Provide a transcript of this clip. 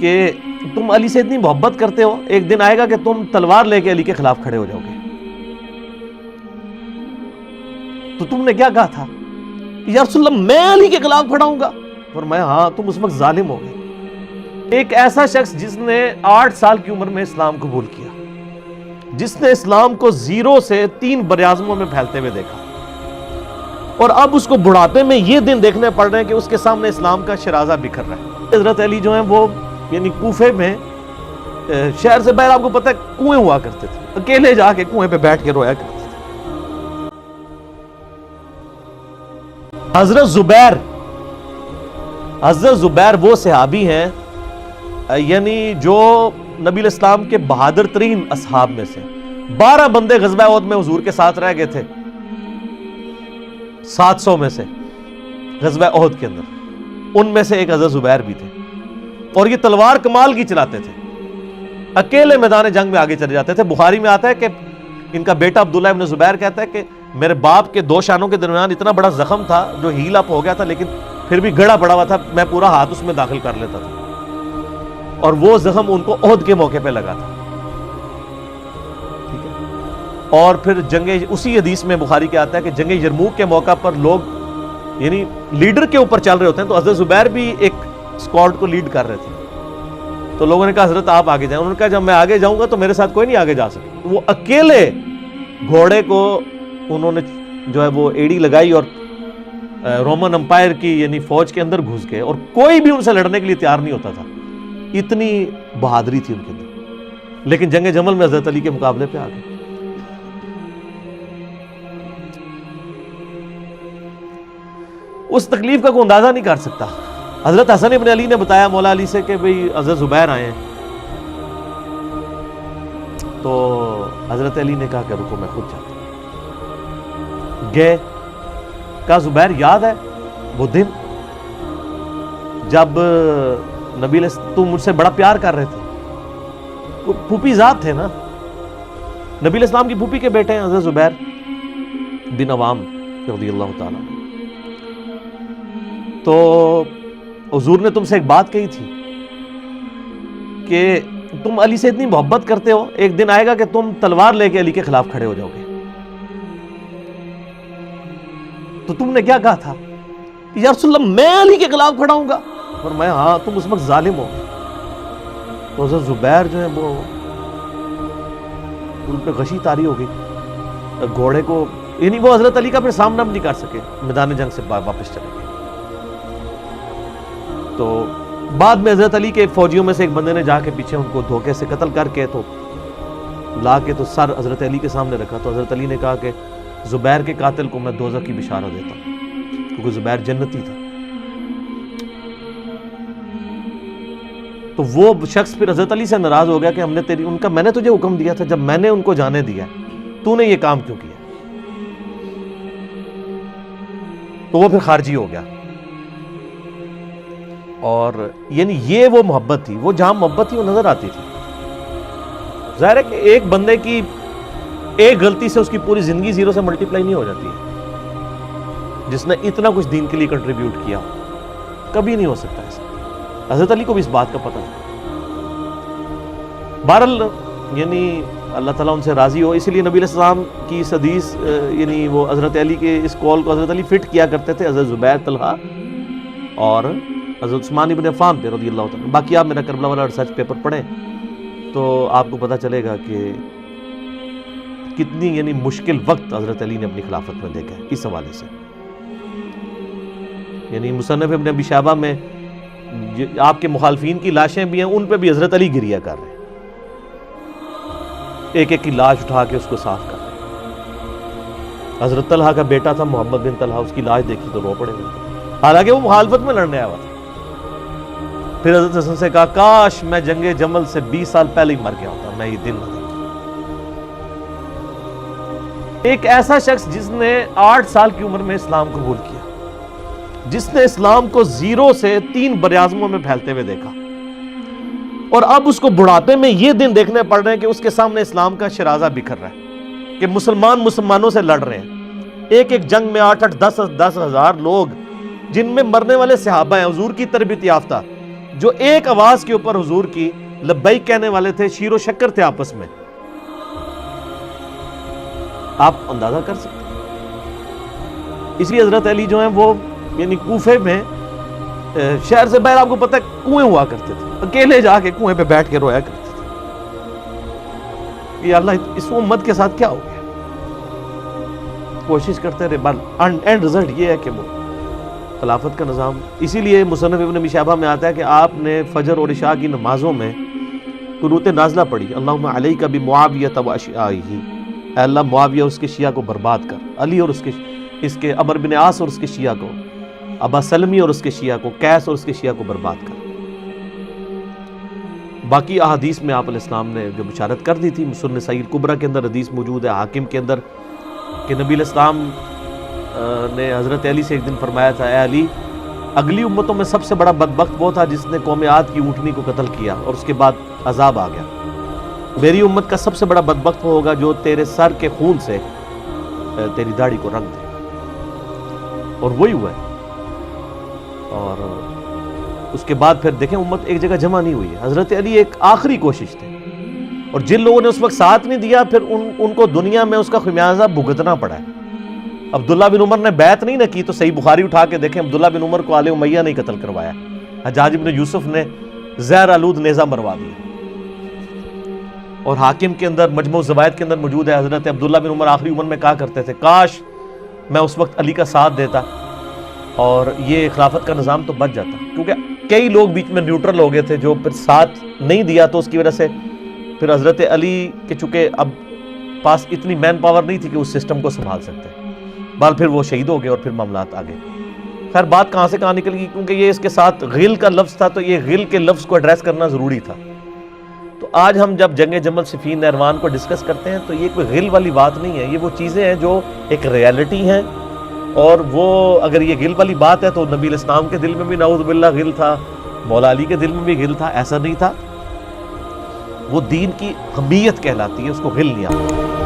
کہ تم علی سے اتنی محبت کرتے ہو، ایک دن آئے گا کہ تم تلوار لے کے علی کے خلاف کھڑے ہو جاؤ گے۔ تو تم نے کیا کہا تھا؟ یا رسول اللہ میں علی کے خلاف کھڑا ہوں گا؟ فرمایا ہاں، تم اس وقت ظالم ہو گئے۔ ایک ایسا شخص جس نے 8 سال کی عمر میں اسلام قبول کیا، جس نے اسلام کو 0 سے 3 براعظموں میں پھیلتے ہوئے دیکھا، اور اب اس کو بڑھاپے میں یہ دن دیکھنے پڑ رہے ہیں کہ اس کے سامنے اسلام کا شرازہ بکھر رہا ہے۔ حضرت علی جو ہیں وہ یعنی کوفے میں شہر سے باہر، آپ کو پتہ ہے کنویں ہوا کرتے تھے، اکیلے جا کے کنویں پہ بیٹھ کے رویا کرتے تھے۔ حضرت زبیر وہ صحابی ہیں یعنی جو نبی علیہ السلام کے بہادر ترین اصحاب میں سے 12 بندے غزوہ احد میں حضور کے ساتھ رہ گئے تھے 700 میں سے غزوہ احد کے اندر، ان میں سے ایک حضرت زبیر بھی تھے، اور یہ تلوار کمال کی چلاتے تھے، اکیلے میدان جنگ میں آگے چلے جاتے تھے۔ بخاری میں آتا ہے کہ ان کا بیٹا عبداللہ ابن زبیر کہتا ہے کہ میرے باپ کے 2 شانوں کے درمیان اتنا بڑا زخم تھا جو ہیل اپ ہو گیا تھا، لیکن پھر بھی گڑا پڑا ہوا تھا، میں پورا ہاتھ اس میں داخل کر لیتا تھا، اور وہ زخم ان کو احد کے موقع پہ لگا تھا۔ ٹھیک ہے، اور پھر اسی حدیث میں بخاری کے آتا ہے کہ جنگ یرموک کے موقع پر لوگ یعنی لیڈر کے اوپر چل رہے ہوتے ہیں، تو حضرت زبیر بھی ایک اسکواڈ کو لیڈ کر رہے تھے، تو لوگوں نے کہا حضرت آپ آگے جائیں، انہوں نے کہا جب میں آگے جاؤں گا تو میرے ساتھ کوئی نہیں آگے جا سکے۔ وہ اکیلے گھوڑے کو انہوں نے جو ہے وہ ایڑی لگائی اور رومن امپائر کی یعنی فوج کے اندر گھس گئے، اور کوئی بھی ان سے لڑنے کے لیے تیار نہیں ہوتا تھا، اتنی بہادری تھی ان کے اندر، لیکن جنگ جمل میں حضرت علی کے مقابلے پہ آ گئے۔ اس تکلیف کا کوئی اندازہ نہیں کر سکتا۔ حضرت حسن ابن علی نے بتایا مولا علی سے کہ بھئی حضرت زبیر آئے ہیں، تو حضرت علی نے کہا کہ رکو میں خود جاتا ہوں۔ گئے، کہا زبیر یاد ہے وہ دن جب نبی تم مجھ سے بڑا پیار کر رہے تھے؟ پھوپھی ذات تھے نا، نبی علیہ السلام کی پھوپھی کے بیٹے ہیں حضرت زبیر بن عوام رضی اللہ تعالیٰ۔ تو حضور نے تم سے ایک بات کہی تھی کہ تم علی سے اتنی محبت کرتے ہو، ایک دن آئے گا کہ تم تلوار لے کے علی کے خلاف کھڑے ہو جاؤ گے۔ تو تم نے کیا کہا تھا؟ یا رسول اللہ میں علی کے خلاف کھڑا ہوں گا؟ فرمایا ہاں، تم اس وقت ظالم ہو گئے۔ تو حضرت زبیر جو ہیں وہ ان پہ غشی طاری ہو گئی، گھوڑے کو یعنی وہ حضرت علی کا پھر سامنا بھی نہیں کر سکے، میدان جنگ سے واپس چلے گئے۔ تو بعد میں حضرت علی کے فوجیوں میں سے ایک بندے نے جا کے پیچھے ان کو دھوکے سے قتل کر کے تو لا کے تو سر حضرت علی کے سامنے رکھا، تو حضرت علی نے کہا کہ زبیر کے قاتل کو میں دوزخ کی بشارت دیتا ہوں، کیونکہ زبیر جنتی تھا۔ تو وہ شخص پھر حضرت علی سے ناراض ہو گیا کہ میں نے تجھے حکم دیا تھا، جب میں نے ان کو جانے دیا تو نے یہ کام کیوں کیا؟ تو وہ پھر خارجی ہو گیا۔ اور یعنی یہ وہ محبت تھی، وہ جہاں محبت تھی وہ نظر آتی تھی۔ ظاہر ہے کہ ایک بندے کی ایک غلطی سے اس کی پوری زندگی 0 سے ملٹیپلائی نہیں ہو جاتی ہے، جس نے اتنا کچھ دین کے لیے کنٹریبیوٹ کیا کبھی نہیں ہو سکتا ایسا۔ حضرت علی کو بھی اس بات کا پتہ تھا۔ بہرحال یعنی اللہ تعالیٰ ان سے راضی ہو، اسی لیے نبی علیہ السلام کی اس حدیث یعنی وہ حضرت علی کے اس قول کو حضرت علی فٹ کیا کرتے تھے حضرت زبیر، طلحہ اور حضرت عثمان ابن عفان پہ رضی اللہ تعالیٰ۔ باقی آپ میرا کربلا والا ریسرچ پیپر پڑھیں تو آپ کو پتہ چلے گا کہ کتنی یعنی مشکل وقت حضرت علی نے اپنی خلافت میں دیکھا ہے اس حوالے سے۔ یعنی مصنف ابن ابی شیبہ میں آپ کے مخالفین کی لاشیں بھی ہیں، ان پہ بھی حضرت علی گریہ کر رہے ہیں، ایک ایک کی لاش اٹھا کے اس کو صاف کر رہے ہیں۔ حضرت طلحہ کا بیٹا تھا محمد بن طلحہ، اس کی لاش دیکھی تو رو پڑے گئے، حالانکہ وہ مخالفت میں لڑنے آیا ہوا تھا۔ پھر حضرت حسن سے کہا کاش میں جنگ جمل سے 20 سال پہلے ہی مر گیا ہوتا، میں یہ دن نہ دیکھتا۔ ایک ایسا شخص جس نے 8 سال کی عمر میں اسلام قبول کیا، جس نے اسلام کو 0 سے 3 براعظموں میں پھیلتے ہوئے دیکھا، اور اب اس کو بڑھاپے میں یہ دن دیکھنے پڑ رہے ہیں کہ اس کے سامنے اسلام کا شرازہ بکھر رہا ہے، کہ مسلمانوں سے لڑ رہے ہیں۔ ایک ایک جنگ میں 8-8 10 ہزار لوگ، جن میں مرنے والے صحابہ ہیں، حضور کی تربیت یافتہ، جو ایک آواز کے اوپر حضور کی لبیک کہنے والے تھے، شیر و شکر تھے آپس میں. آپ اندازہ کر سکتے ہیں. اس لیے حضرت علی جو ہیں وہ یعنی کوفے میں شہر سے باہر آپ کو پتہ ہے کنویں ہوا کرتے تھے، اکیلے جا کے کنویں پہ بیٹھ کے رویا کرتے تھے کہ اللہ اس امت کے ساتھ کیا ہو گیا. کوشش کرتے رہے، اینڈ رزلٹ یہ ہے کہ وہ خلافت کا نظام. اسی لیے مصنف ابن ابی شیبہ میں آتا ہے کہ آپ نے فجر اور عشاء کی نمازوں میں قنوت نازلہ پڑھی، اللہم علیک بمعاویہ و اشیاعہ، اے اللہ معاویہ اور اس کے شیعہ کو برباد کر، علی اور اس کے عمرو بن عاص اور اس کے شیعہ کو، ابا سلمی اور اس کے شیعہ کو، قیس اور اس کے شیعہ کو برباد کر. باقی احادیث میں آپ علیہ السلام نے جو بشارت کر دی تھی، سنن سعید کبریٰ کے اندر حدیث موجود ہے، حاکم کے اندر، کہ نبی علیہ السلام نے حضرت علی سے ایک دن فرمایا تھا، اے علی اگلی امتوں میں سب سے بڑا بدبخت وہ تھا جس نے قوم عاد کی اونٹنی کو قتل کیا اور اس کے بعد عذاب آ گیا. میری امت کا سب سے بڑا بدبخت وہ ہوگا جو تیرے سر کے خون سے تیری داڑھی کو رنگ دے. اور وہی ہوا ہے. اور اس کے بعد پھر دیکھیں امت ایک جگہ جمع نہیں ہوئی ہے. حضرت علی ایک آخری کوشش تھے، اور جن لوگوں نے اس وقت ساتھ نہیں دیا پھر ان کو دنیا میں اس کا خمیازہ بھگتنا پڑا ہے. عبداللہ بن عمر نے بیعت نہیں نہ کی تو صحیح بخاری اٹھا کے دیکھیں، عبداللہ بن عمر کو آل امیہ نہیں قتل کروایا، حجاج بن یوسف نے زہر آلود نیزہ مروا دیا. اور حاکم کے اندر مجموع الزوائد کے اندر موجود ہے، حضرت عبداللہ بن عمر آخری عمر میں کہا کرتے تھے کاش میں اس وقت علی کا ساتھ دیتا اور یہ خلافت کا نظام تو بچ جاتا. کیونکہ کئی لوگ بیچ میں نیوٹرل ہو گئے تھے جو پھر ساتھ نہیں دیا، تو اس کی وجہ سے پھر حضرت علی کے چونکہ اب پاس اتنی مین پاور نہیں تھی کہ اس سسٹم کو سنبھال سکتے، بال پھر وہ شہید ہو گئے اور پھر معاملات آگے. خیر بات کہاں سے کہاں نکل گئی، کیونکہ یہ اس کے ساتھ غل کا لفظ تھا تو یہ غل کے لفظ کو ایڈریس کرنا ضروری تھا. تو آج ہم جب جنگ جمل صفین نہروان کو ڈسکس کرتے ہیں تو یہ کوئی غل والی بات نہیں ہے، یہ وہ چیزیں ہیں جو ایک ریالٹی ہیں. اور وہ اگر یہ غل والی بات ہے تو نبی علیہ السلام کے دل میں بھی نعوذ باللہ غل تھا، مولا علی کے دل میں بھی غل تھا. ایسا نہیں تھا، وہ دین کی حمیت کہلاتی ہے، اس کو غل نہیں آتا.